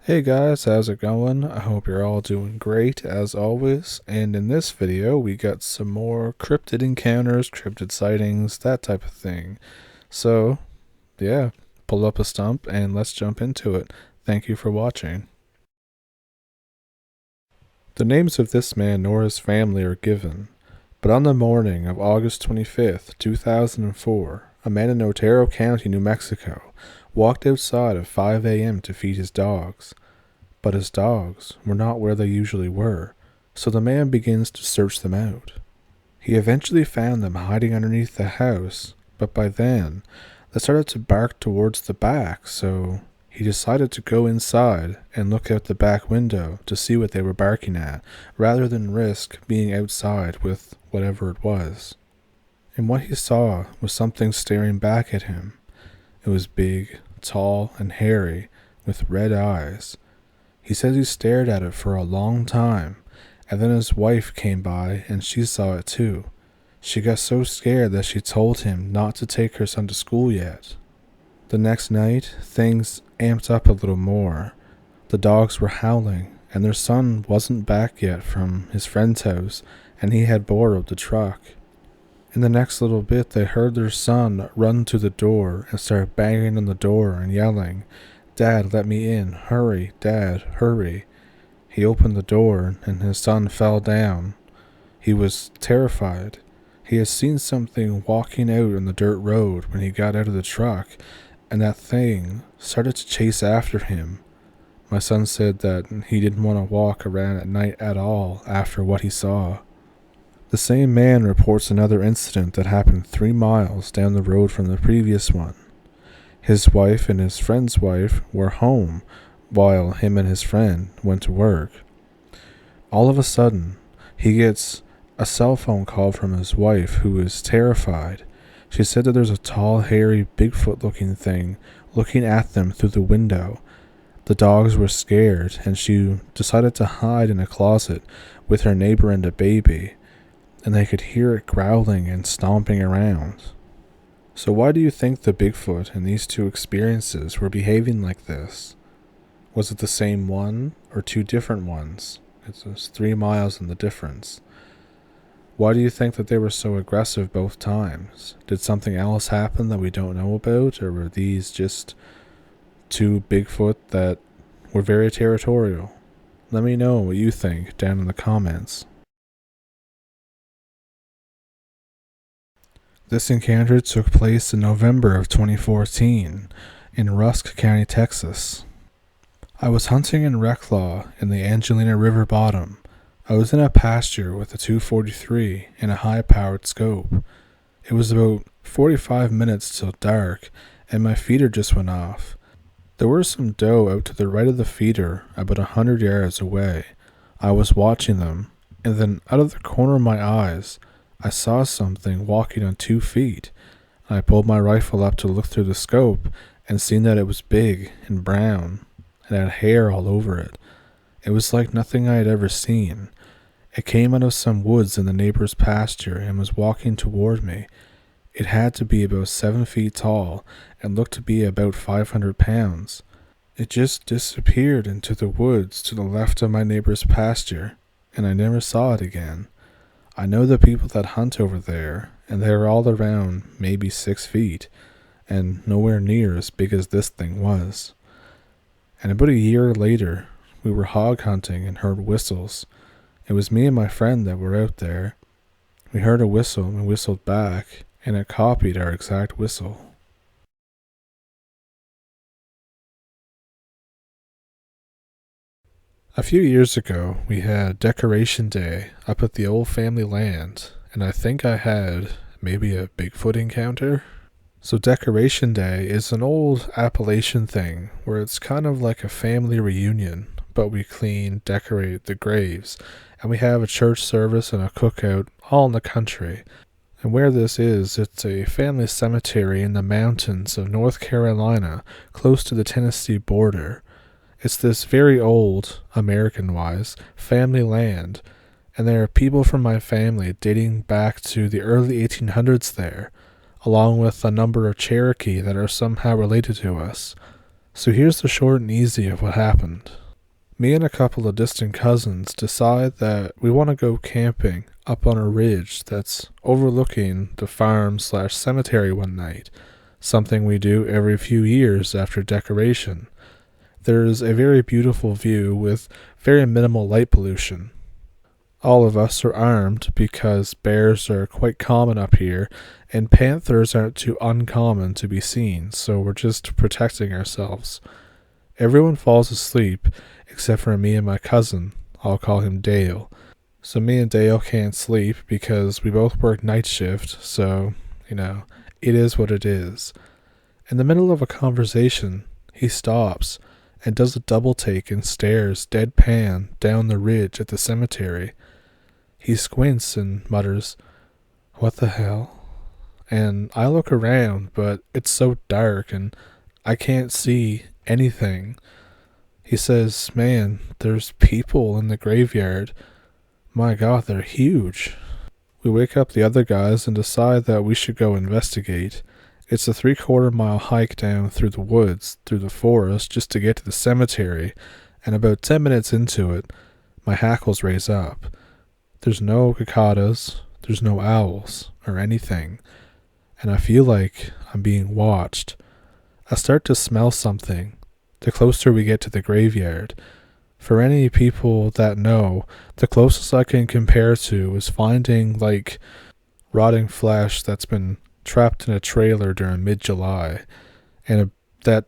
Hey guys, how's it going? I hope you're all doing great as always. And in this video, we got some more cryptid encounters, cryptid sightings, that type of thing. So, yeah, pull up a stump and let's jump into it. Thank you for watching. The names of this man nor his family are given, but on the morning of August 25th, 2004, a man in Otero County, New Mexico, walked outside at 5 a.m. to feed his dogs. But his dogs were not where they usually were, so the man begins to search them out. He eventually found them hiding underneath the house, but by then, they started to bark towards the back, so he decided to go inside and look out the back window to see what they were barking at, rather than risk being outside with whatever it was. And what he saw was something staring back at him. It was big, tall, and hairy, with red eyes. He said he stared at it for a long time, and then his wife came by and she saw it too. She got so scared that she told him not to take her son to school yet. The next night, things amped up a little more. The dogs were howling, and their son wasn't back yet from his friend's house, and he had borrowed the truck. In the next little bit, they heard their son run to the door and start banging on the door and yelling, "Dad, let me in. Hurry, Dad, hurry." He opened the door and his son fell down. He was terrified. He had seen something walking out on the dirt road when he got out of the truck, and that thing started to chase after him. My son said that he didn't want to walk around at night at all after what he saw. The same man reports another incident that happened 3 miles down the road from the previous one. His wife and his friend's wife were home while him and his friend went to work. All of a sudden, he gets a cell phone call from his wife, who is terrified. She said that there's a tall, hairy, Bigfoot-looking thing looking at them through the window. The dogs were scared, and she decided to hide in a closet with her neighbor and a baby, and they could hear it growling and stomping around. So why do you think the Bigfoot in these two experiences were behaving like this? Was it the same one or two different ones? It's just 3 miles in the difference. Why do you think that they were so aggressive both times? Did something else happen that we don't know about, or were these just two Bigfoot that were very territorial? Let me know what you think down in the comments. This encounter took place in November of 2014 in Rusk County, Texas. I was hunting in Reclaw in the Angelina River bottom. I was in a pasture with a 243 and a high-powered scope. It was about 45 minutes till dark, and my feeder just went off. There were some doe out to the right of the feeder, about 100 yards away. I was watching them, and then out of the corner of my eyes, I saw something walking on 2 feet. I pulled my rifle up to look through the scope and seen that it was big and brown and had hair all over it. It was like nothing I had ever seen. It came out of some woods in the neighbor's pasture and was walking toward me. It had to be about 7 feet tall and looked to be about 500 pounds. It just disappeared into the woods to the left of my neighbor's pasture, and I never saw it again. I know the people that hunt over there, and they are all around maybe 6 feet, and nowhere near as big as this thing was. And about a year later, we were hog hunting and heard whistles. It was me and my friend that were out there. We heard a whistle and we whistled back, and it copied our exact whistle. A few years ago, we had Decoration Day up at the old family land, and I think I had maybe a Bigfoot encounter. So Decoration Day is an old Appalachian thing where it's kind of like a family reunion, but we decorate the graves, and we have a church service and a cookout all in the country. And where this is, it's a family cemetery in the mountains of North Carolina, close to the Tennessee border. It's this very old, American-wise, family land, and there are people from my family dating back to the early 1800s there, along with a number of Cherokee that are somehow related to us. So here's the short and easy of what happened. Me and a couple of distant cousins decide that we want to go camping up on a ridge that's overlooking the farm/cemetery one night, something we do every few years after decoration. There's a very beautiful view with very minimal light pollution. All of us are armed because bears are quite common up here, and panthers aren't too uncommon to be seen, so we're just protecting ourselves. Everyone falls asleep except for me and my cousin. I'll call him Dale. So me and Dale can't sleep because we both work night shift, so, it is what it is. In the middle of a conversation, he stops and does a double take and stares deadpan down the ridge at the cemetery. He squints and mutters, "What the hell?" And I look around, but it's so dark and I can't see anything. He says, "Man, there's people in the graveyard. My God, they're huge." We wake up the other guys and decide that we should go investigate. It's a 3/4 mile hike down through the woods, through the forest, just to get to the cemetery, and about 10 minutes into it, my hackles raise up. There's no cicadas, there's no owls, or anything, and I feel like I'm being watched. I start to smell something the closer we get to the graveyard. For any people that know, the closest I can compare to is finding, rotting flesh that's been trapped in a trailer during mid-July, and that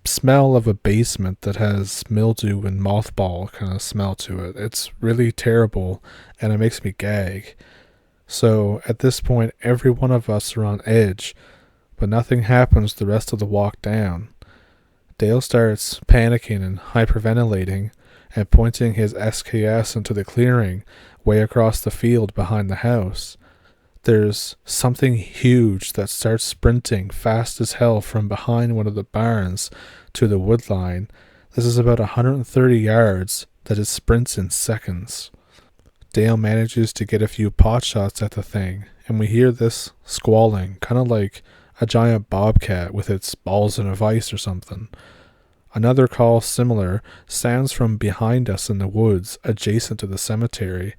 smell of a basement that has mildew and mothball kind of smell to it. It's really terrible, and it makes me gag. So at this point, every one of us are on edge, but nothing happens the rest of the walk down. Dale starts panicking and hyperventilating and pointing his SKS into the clearing way across the field behind the house. There's something huge that starts sprinting fast as hell from behind one of the barns to the wood line. This is about 130 yards that it sprints in seconds. Dale manages to get a few pot shots at the thing, and we hear this squalling, kind of like a giant bobcat with its balls in a vice or something. Another call similar sounds from behind us in the woods adjacent to the cemetery,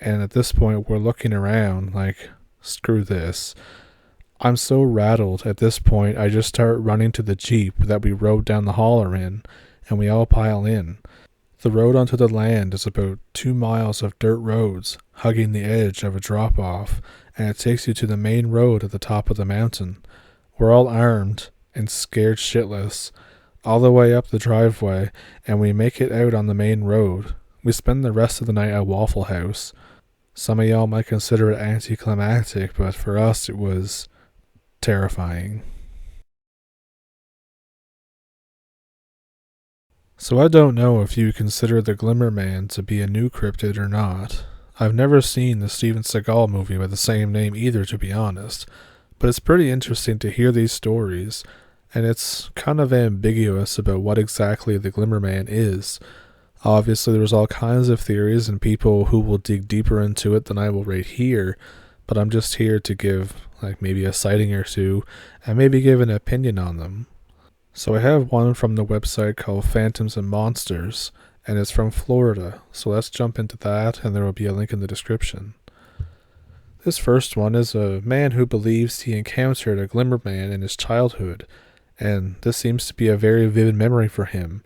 and at this point we're looking around like, screw this. I'm so rattled at this point I just start running to the Jeep that we rode down the holler in, and we all pile in. The road onto the land is about 2 miles of dirt roads hugging the edge of a drop-off, and it takes you to the main road at the top of the mountain. We're all armed and scared shitless, all the way up the driveway, and we make it out on the main road. We spend the rest of the night at Waffle House. Some of y'all might consider it anticlimactic, but for us it was terrifying. So I don't know if you consider the Glimmerman to be a new cryptid or not. I've never seen the Steven Seagal movie with the same name either, to be honest, but it's pretty interesting to hear these stories, and it's kind of ambiguous about what exactly the Glimmerman is. Obviously, there's all kinds of theories and people who will dig deeper into it than I will right here, but I'm just here to give maybe a sighting or two and maybe give an opinion on them. So I have one from the website called Phantoms and Monsters, and it's from Florida, so let's jump into that, and there will be a link in the description. This first one is a man who believes he encountered a Glimmerman in his childhood, and this seems to be a very vivid memory for him.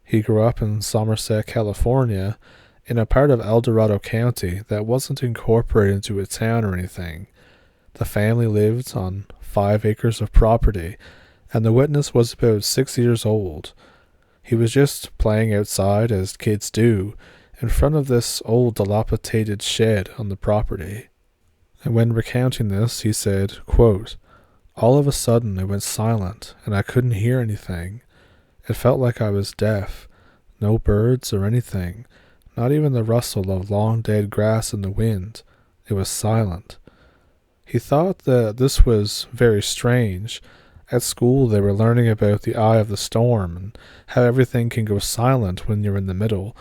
He grew up in Somerset, California, in a part of El Dorado County that wasn't incorporated into a town or anything. The family lived on 5 acres of property, and the witness was about 6 years old. He was just playing outside, as kids do, in front of this old dilapidated shed on the property. And when recounting this, he said, quote, "All of a sudden it went silent, and I couldn't hear anything. It felt like I was deaf. No birds or anything, not even the rustle of long dead grass in the wind. It was silent." He thought that this was very strange. At school they were learning about the eye of the storm and how everything can go silent when you're in the middle.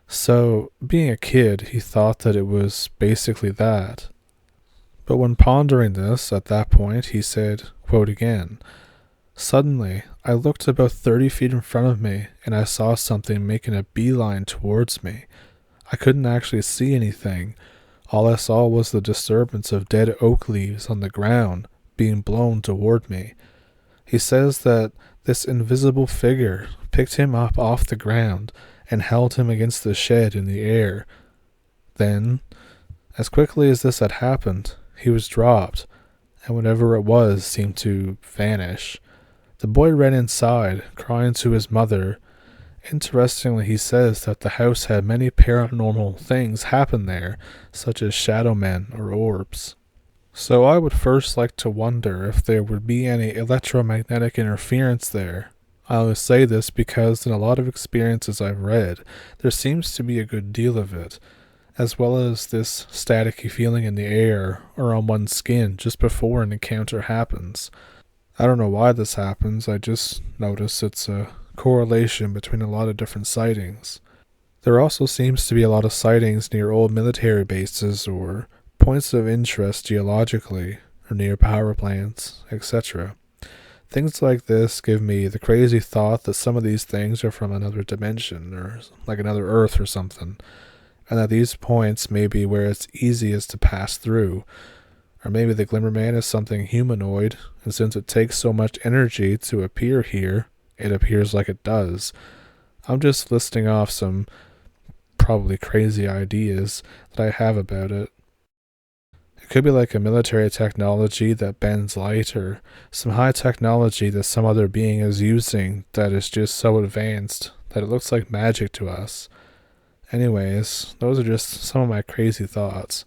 So, being a kid, he thought that it was basically that. But when pondering this at that point, he said, quote again, "Suddenly, I looked about 30 feet in front of me and I saw something making a beeline towards me. I couldn't actually see anything. All I saw was the disturbance of dead oak leaves on the ground being blown toward me. He says that this invisible figure picked him up off the ground and held him against the shed in the air. Then, as quickly as this had happened, he was dropped, and whatever it was seemed to vanish. The boy ran inside, crying to his mother. Interestingly, he says that the house had many paranormal things happen there, such as shadow men or orbs. So I would first like to wonder if there would be any electromagnetic interference there. I only say this because in a lot of experiences I've read, there seems to be a good deal of it, as well as this staticky feeling in the air or on one's skin just before an encounter happens. I don't know why this happens, I just notice it's a correlation between a lot of different sightings. There also seems to be a lot of sightings near old military bases or points of interest geologically or near power plants, etc. Things like this give me the crazy thought that some of these things are from another dimension or like another Earth or something, and that these points may be where it's easiest to pass through. Or maybe the Glimmerman is something humanoid, and since it takes so much energy to appear here, it appears like it does. I'm just listing off some probably crazy ideas that I have about it. It could be like a military technology that bends light, or some high technology that some other being is using that is just so advanced that it looks like magic to us. Anyways, those are just some of my crazy thoughts.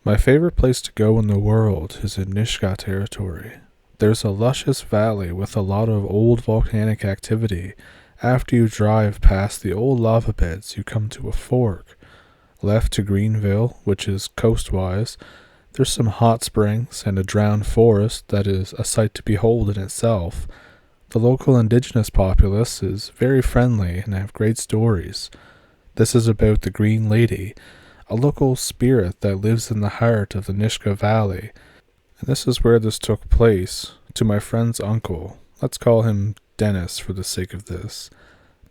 My favorite place to go in the world is in Nasg'a territory. There's a luscious valley with a lot of old volcanic activity. After you drive past the old lava beds, you come to a fork. Left to Greenville, which is coastwise, there's some hot springs and a drowned forest that is a sight to behold in itself. The local indigenous populace is very friendly and have great stories. This is about the Green Lady, a local spirit that lives in the heart of the Nasg'a Valley. And this is where this took place, to my friend's uncle. Let's call him Dennis for the sake of this.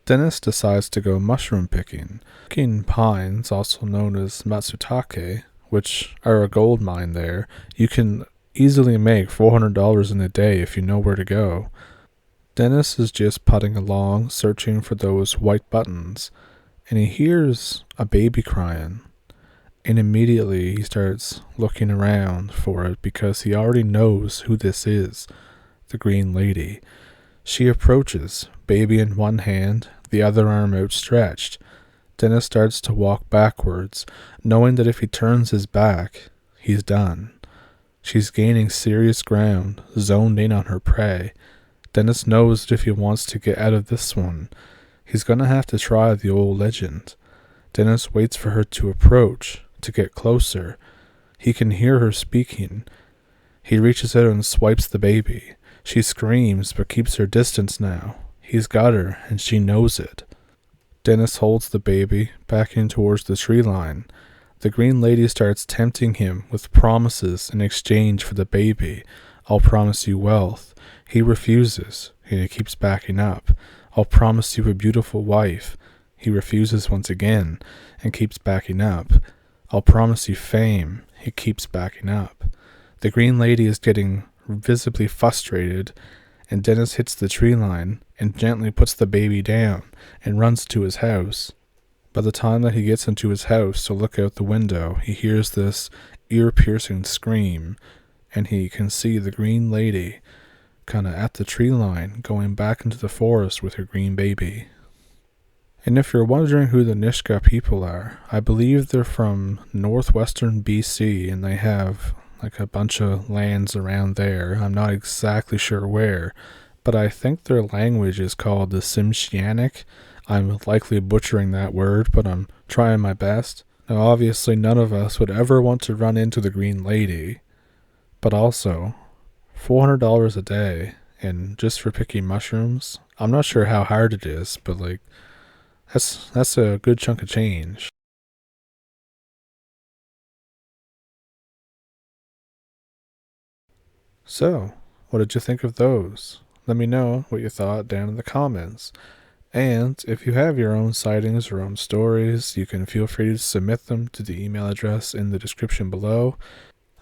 Dennis decides to go mushroom picking. Picking pines, also known as matsutake, which are a gold mine there. You can easily make $400 in a day if you know where to go. Dennis is just putting along, searching for those white buttons, and he hears a baby crying. And immediately he starts looking around for it because he already knows who this is, the Green Lady. She approaches, baby in one hand, the other arm outstretched. Dennis starts to walk backwards, knowing that if he turns his back, he's done. She's gaining serious ground, zoned in on her prey. Dennis knows that if he wants to get out of this one, he's going to have to try the old legend. Dennis waits for her to approach, to get closer. He can hear her speaking. He reaches out and swipes the baby. She screams but keeps her distance now. He's got her and she knows it. Dennis holds the baby, backing towards the tree line. The Green Lady starts tempting him with promises in exchange for the baby. I'll promise you wealth. He refuses, and he keeps backing up. I'll promise you a beautiful wife. He refuses once again, and keeps backing up. I'll promise you fame. He keeps backing up. The Green Lady is getting visibly frustrated, and Dennis hits the tree line and gently puts the baby down and runs to his house. By the time that he gets into his house to look out the window, he hears this ear-piercing scream, and he can see the Green Lady kind of at the tree line going back into the forest with her green baby. And if you're wondering who the Nasg'a people are, I believe they're from northwestern BC, and they have like a bunch of lands around there. I'm not exactly sure where, but I think their language is called the Tsimshianic. I'm likely butchering that word, but I'm trying my best. Now obviously none of us would ever want to run into the Green Lady, but also $400 a day, and just for picking mushrooms. I'm not sure how hard it is, but like that's a good chunk of change. So, what did you think of those? Let me know what you thought down in the comments. And if you have your own sightings or own stories, you can feel free to submit them to the email address in the description below.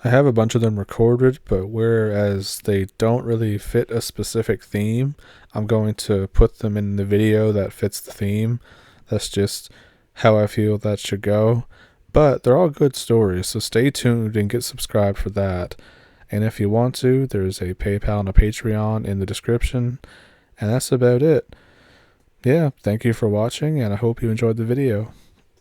I have a bunch of them recorded, but whereas they don't really fit a specific theme, I'm going to put them in the video that fits the theme. That's just how I feel that should go. But they're all good stories, so stay tuned and get subscribed for that. And if you want to, there's a PayPal and a Patreon in the description. And that's about it. Yeah, thank you for watching, and I hope you enjoyed the video.